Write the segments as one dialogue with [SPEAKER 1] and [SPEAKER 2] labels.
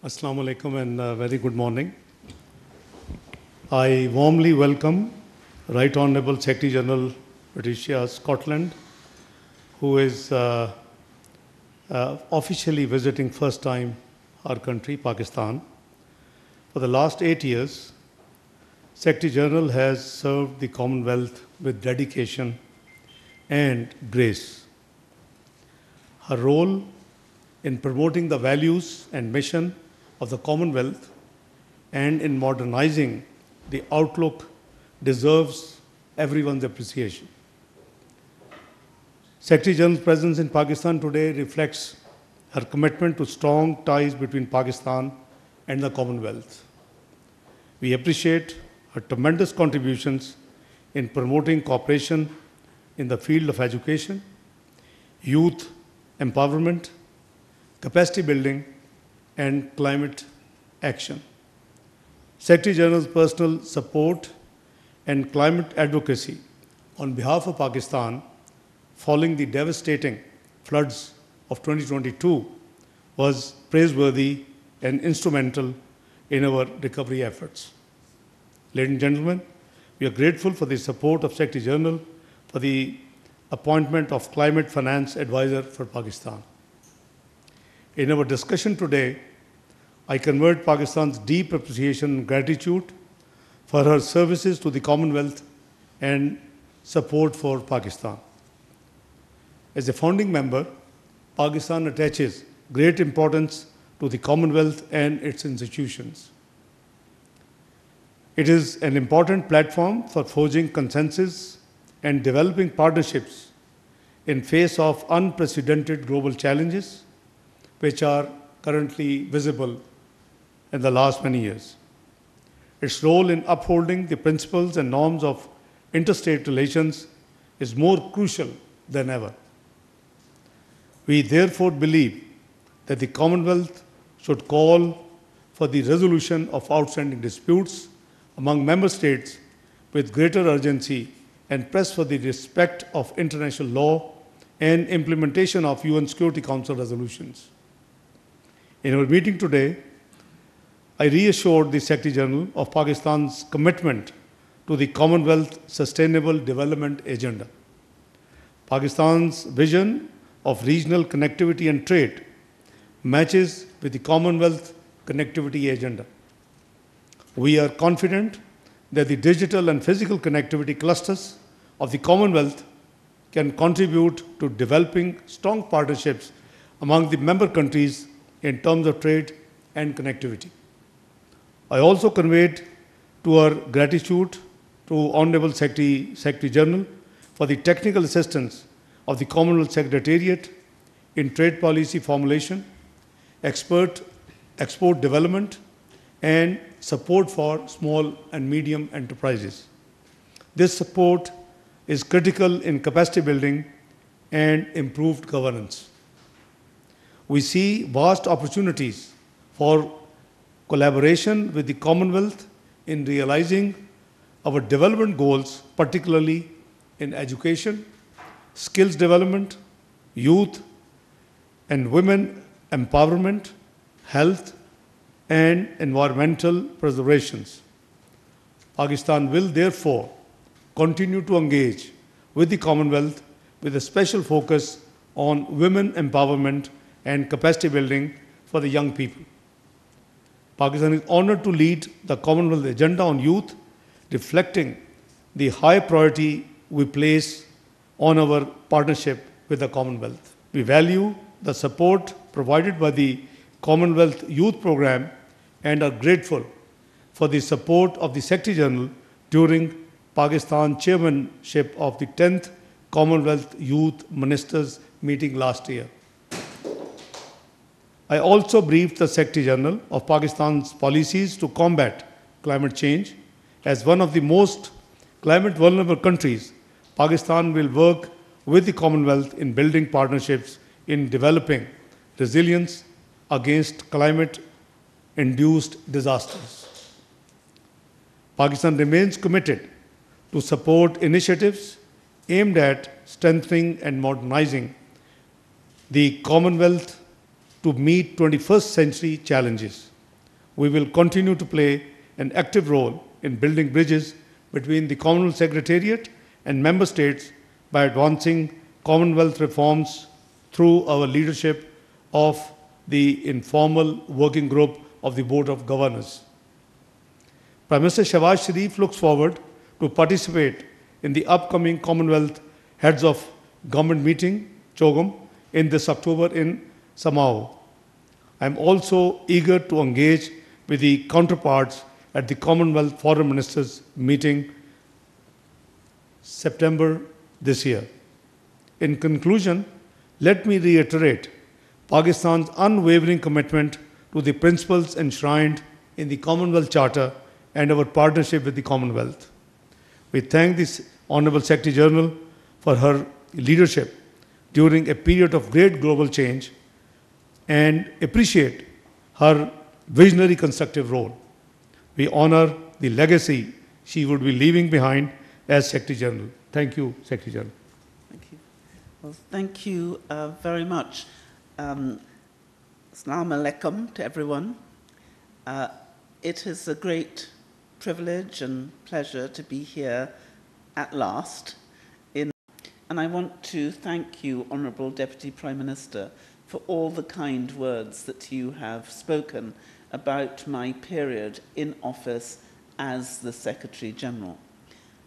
[SPEAKER 1] Assalamu alaikum and very good morning. I warmly welcome Right Honourable Secretary General British Scotland, who is officially visiting first time our country, Pakistan. For the last 8 years, Secretary General has served the Commonwealth with dedication and grace. Her role in promoting the values and mission of the Commonwealth and in modernizing the outlook deserves everyone's appreciation. Secretary General's presence in Pakistan today reflects her commitment to strong ties between Pakistan and the Commonwealth. We appreciate her tremendous contributions in promoting cooperation in the field of education, youth empowerment, capacity building, and climate action. Secretary General's personal support and climate advocacy on behalf of Pakistan following the devastating floods of 2022 was praiseworthy and instrumental in our recovery efforts. Ladies and gentlemen, we are grateful for the support of Secretary General for the appointment of Climate Finance Advisor for Pakistan. In our discussion today, I convert Pakistan's deep appreciation and gratitude for her services to the Commonwealth and support for Pakistan. As a founding member, Pakistan attaches great importance to the Commonwealth and its institutions. It is an important platform for forging consensus and developing partnerships in face of unprecedented global challenges which are currently visible in the last many years. Its role in upholding the principles and norms of interstate relations is more crucial than ever. We therefore believe that the Commonwealth should call for the resolution of outstanding disputes among member states with greater urgency and press for the respect of international law and implementation of UN Security Council resolutions. In our meeting today, I reassured the Secretary General of Pakistan's commitment to the Commonwealth Sustainable Development Agenda. Pakistan's vision of regional connectivity and trade matches with the Commonwealth Connectivity Agenda. We are confident that the digital and physical connectivity clusters of the Commonwealth can contribute to developing strong partnerships among the member countries in terms of trade and connectivity. I also conveyed to our gratitude to Honourable Secretary General for the technical assistance of the Commonwealth Secretariat in trade policy formulation, export development, and support for small and medium enterprises. This support is critical in capacity building and improved governance. We see vast opportunities for collaboration with the Commonwealth in realizing our development goals, particularly in education, skills development, youth and women empowerment, health, and environmental preservations. Pakistan will therefore continue to engage with the Commonwealth with a special focus on women empowerment and capacity building for the young people. Pakistan is honored to lead the Commonwealth agenda on youth, reflecting the high priority we place on our partnership with the Commonwealth. We value the support provided by the Commonwealth Youth Programme and are grateful for the support of the Secretary General during Pakistan chairmanship of the 10th Commonwealth Youth Ministers meeting last year. I also briefed the Secretary General of Pakistan's policies to combat climate change. As one of the most climate vulnerable countries, Pakistan will work with the Commonwealth in building partnerships in developing resilience against climate-induced disasters. Pakistan remains committed to support initiatives aimed at strengthening and modernizing the Commonwealth to meet 21st century challenges. we will continue to play an active role in building bridges between the Commonwealth Secretariat and Member States by advancing Commonwealth reforms through our leadership of the informal working group of the Board of Governors. Prime Minister Shehbaz Sharif looks forward to participate in the upcoming Commonwealth Heads of Government meeting, CHOGM, in this October in Samoa. I am also eager to engage with the counterparts at the Commonwealth Foreign Ministers meeting September this year. In conclusion, let me reiterate Pakistan's unwavering commitment to the principles enshrined in the Commonwealth Charter and our partnership with the Commonwealth. We thank this Honorable Secretary General for her leadership during a period of great global change and appreciate her visionary constructive role. We honor the legacy she would be leaving behind as Secretary General. Thank you, Secretary General.
[SPEAKER 2] Thank you. Well, thank you very much. Assalamu alaikum to everyone. It is a great privilege and pleasure to be here at last. And I want to thank you, Honourable Deputy Prime Minister, for all the kind words that you have spoken about my period in office as the Secretary General.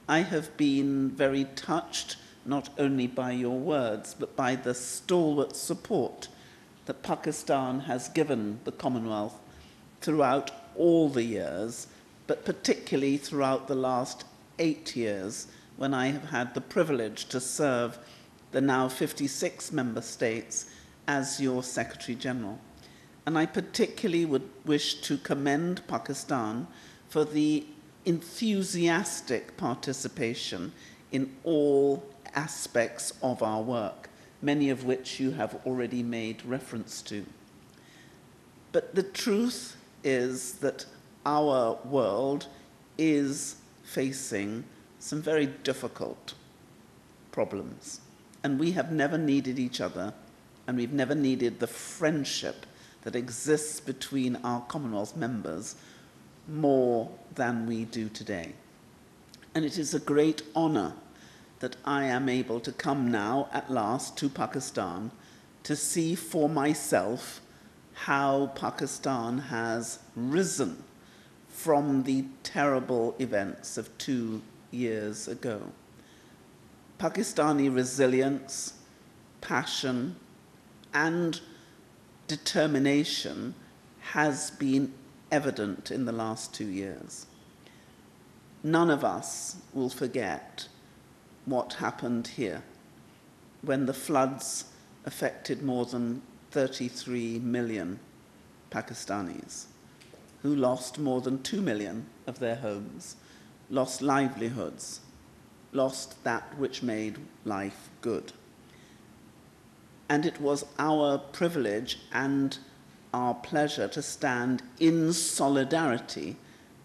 [SPEAKER 2] I have been very touched not only by your words, but by the stalwart support that Pakistan has given the Commonwealth throughout all the years, but particularly throughout the last 8 years, when I have had the privilege to serve the now 56 member states as your Secretary General. And I particularly would wish to commend Pakistan for the enthusiastic participation in all aspects of our work, many of which you have already made reference to. But the truth is that our world is facing some very difficult problems. And we have never needed each other, and we've never needed the friendship that exists between our Commonwealth members more than we do today. And it is a great honor that I am able to come now at last to Pakistan to see for myself how Pakistan has risen from the terrible events of 2 years ago. Pakistani resilience, passion, and determination has been evident in the last 2 years. None of us will forget what happened here when the floods affected more than 33 million Pakistanis, who lost more than 2 million of their homes, lost livelihoods, lost that which made life good. And it was our privilege and our pleasure to stand in solidarity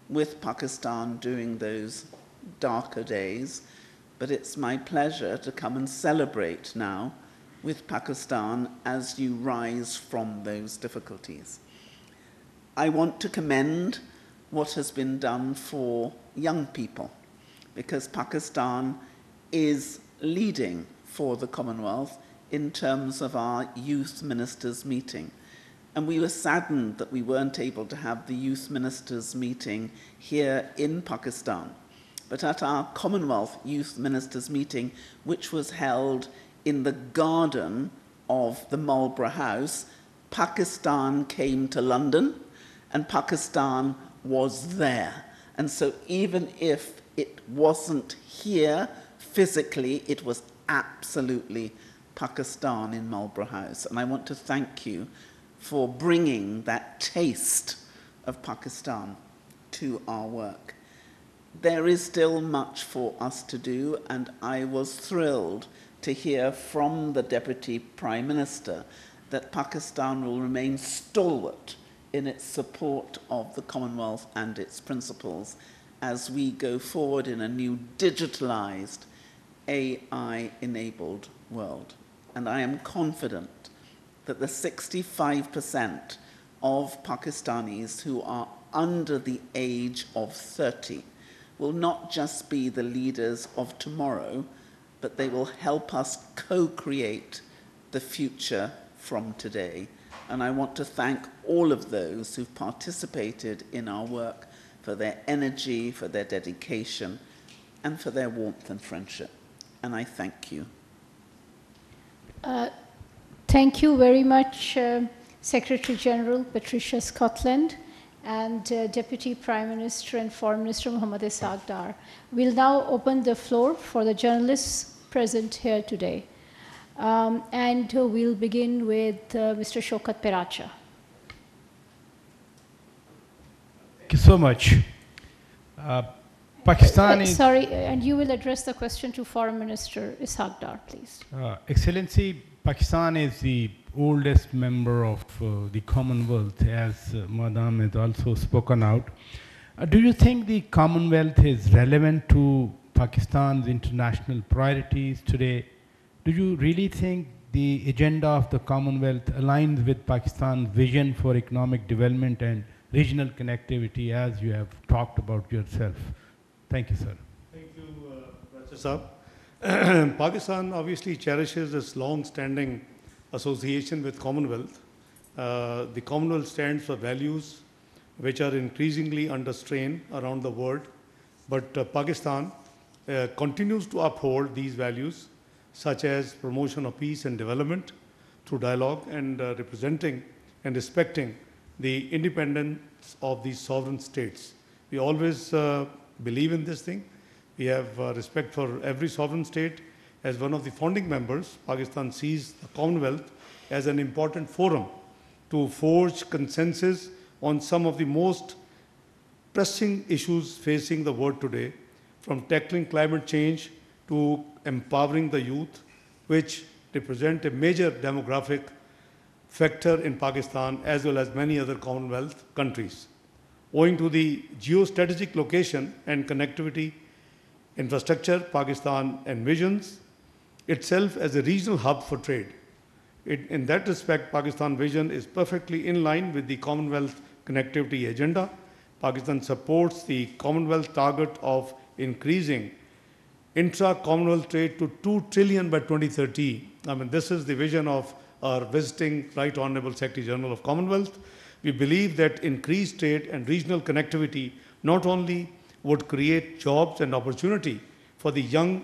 [SPEAKER 2] with Pakistan during those darker days, but it's my pleasure to come and celebrate now with Pakistan as you rise from those difficulties. I want to commend what has been done for young people, because Pakistan is leading for the Commonwealth in terms of our youth ministers meeting. And we were saddened that we weren't able to have the youth ministers meeting here in Pakistan. But at our Commonwealth Youth Ministers meeting, which was held in the garden of the Marlborough House, Pakistan came to London and Pakistan was there. And so even if it wasn't here physically, it was absolutely Pakistan in Marlborough House. And I want to thank you for bringing that taste of Pakistan to our work. There is still much for us to do, and I was thrilled to hear from the Deputy Prime Minister that Pakistan will remain stalwart in its support of the Commonwealth and its principles as we go forward in a new digitalized, AI-enabled world. And I am confident that the 65% of Pakistanis who are under the age of 30 will not just be the leaders of tomorrow, but they will help us co-create the future from today. And I want to thank all of those who've participated in our work for their energy, for their dedication, and for their warmth and friendship. And I thank you.
[SPEAKER 3] Thank you very much, Secretary General Patricia Scotland and Deputy Prime Minister and Foreign Minister Mohammad Ishaq Dar. We'll now open the floor for the journalists present here today. And we'll begin with Mr. Shaukat Paracha.
[SPEAKER 4] Thank you so much. Pakistan is...
[SPEAKER 3] Sorry, and you will address the question to Foreign Minister Ishaq Dar, please.
[SPEAKER 4] Excellency, Pakistan is the oldest member of the Commonwealth, as Madam has also spoken out. Do you think the Commonwealth is relevant to Pakistan's international priorities today? Do you really think the agenda of the Commonwealth aligns with Pakistan's vision for economic development and regional connectivity, as you have talked about yourself? Thank you, sir.
[SPEAKER 1] Thank you, Raja Saab. Pakistan obviously cherishes this long-standing association with Commonwealth. The Commonwealth stands for values which are increasingly under strain around the world, but Pakistan continues to uphold these values, such as promotion of peace and development through dialogue and representing and respecting the independence of these sovereign states. We always believe in this thing. We have respect for every sovereign state. As one of the founding members, Pakistan sees the Commonwealth as an important forum to forge consensus on some of the most pressing issues facing the world today, from tackling climate change to empowering the youth, which represent a major demographic factor in Pakistan as well as many other Commonwealth countries. Owing to the geostrategic location and connectivity infrastructure, Pakistan envisions itself as a regional hub for trade. In that respect, Pakistan vision is perfectly in line with the Commonwealth connectivity agenda. Pakistan supports the Commonwealth target of increasing intra-Commonwealth trade to 2 trillion by 2030. I mean, this is the vision of our visiting Right Honorable Secretary General of Commonwealth. We believe that increased trade and regional connectivity not only would create jobs and opportunity for the young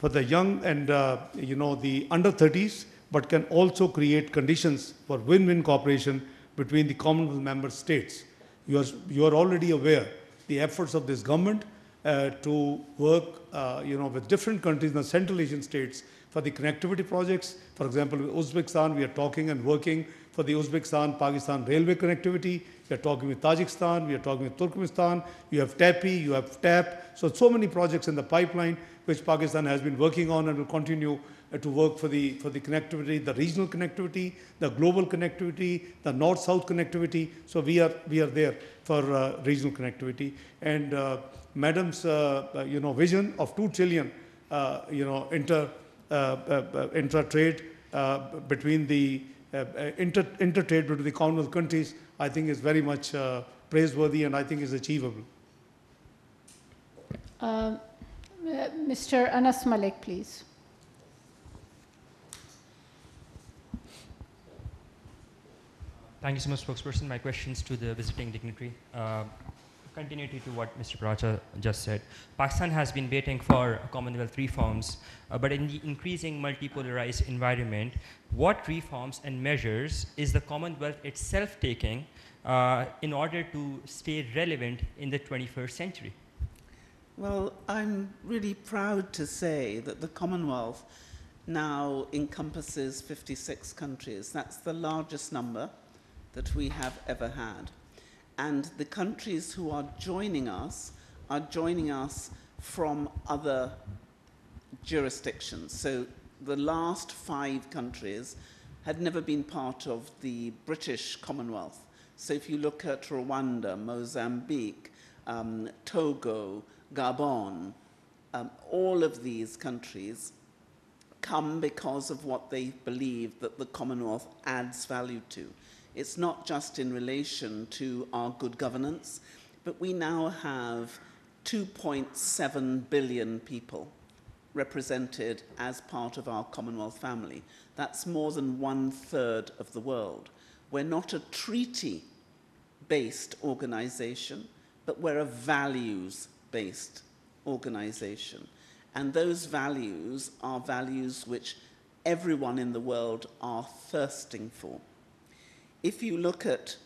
[SPEAKER 1] and the under 30s, but can also create conditions for win-win cooperation between the Commonwealth member states. You are already aware the efforts of this government to work with different countries in the Central Asian states for the connectivity projects. For example, with Uzbekistan, we are talking and working for the Uzbekistan-Pakistan railway connectivity. We are talking with Tajikistan, we are talking with Turkmenistan, you have TAPI, you have TAP. So many projects in the pipeline which Pakistan has been working on and will continue to work for the connectivity, the regional connectivity, the global connectivity, the north-south connectivity. So we are there for regional connectivity. And Madam's vision of 2 trillion intra-trade between the inter-trade between the Commonwealth countries, I think is very much praiseworthy and I think is achievable.
[SPEAKER 3] Mr. Anas Malik, please.
[SPEAKER 5] Thank you so much, spokesperson. My questions to the visiting dignitary. Continuity to what Mr. Paracha just said. Pakistan has been waiting for Commonwealth reforms, but in the increasing multipolarized environment, what reforms and measures is the Commonwealth itself taking in order to stay relevant in the 21st century?
[SPEAKER 2] Well, I'm really proud to say that the Commonwealth now encompasses 56 countries. That's the largest number that we have ever had. And the countries who are joining us from other jurisdictions. So the last 5 countries had never been part of the British Commonwealth. So if you look at Rwanda, Mozambique, Togo, Gabon, all of these countries come because of what they believe that the Commonwealth adds value to. It's not just in relation to our good governance, but we now have 2.7 billion people represented as part of our Commonwealth family. That's more than 1/3 of the world. We're not a treaty-based organization, but we're a values-based organization. And those values are values which everyone in the world are thirsting for. If you look at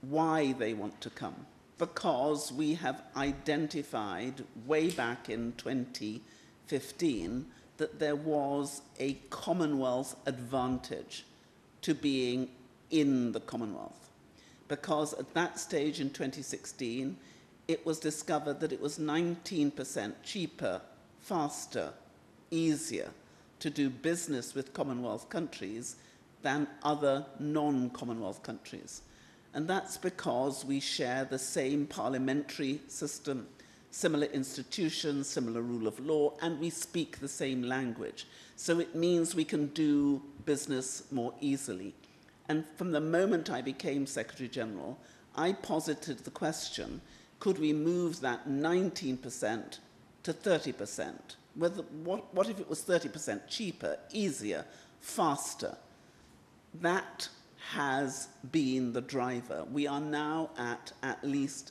[SPEAKER 2] why they want to come, because we have identified way back in 2015 that there was a Commonwealth advantage to being in the Commonwealth. Because at that stage in 2016, it was discovered that it was 19% cheaper, faster, easier to do business with Commonwealth countries than other non-Commonwealth countries. And that's because we share the same parliamentary system, similar institutions, similar rule of law, and we speak the same language. So it means we can do business more easily. And from the moment I became Secretary General, I posited the question, could we move that 19% to 30%? What if it was 30% cheaper, easier, faster? That has been the driver. We are now at least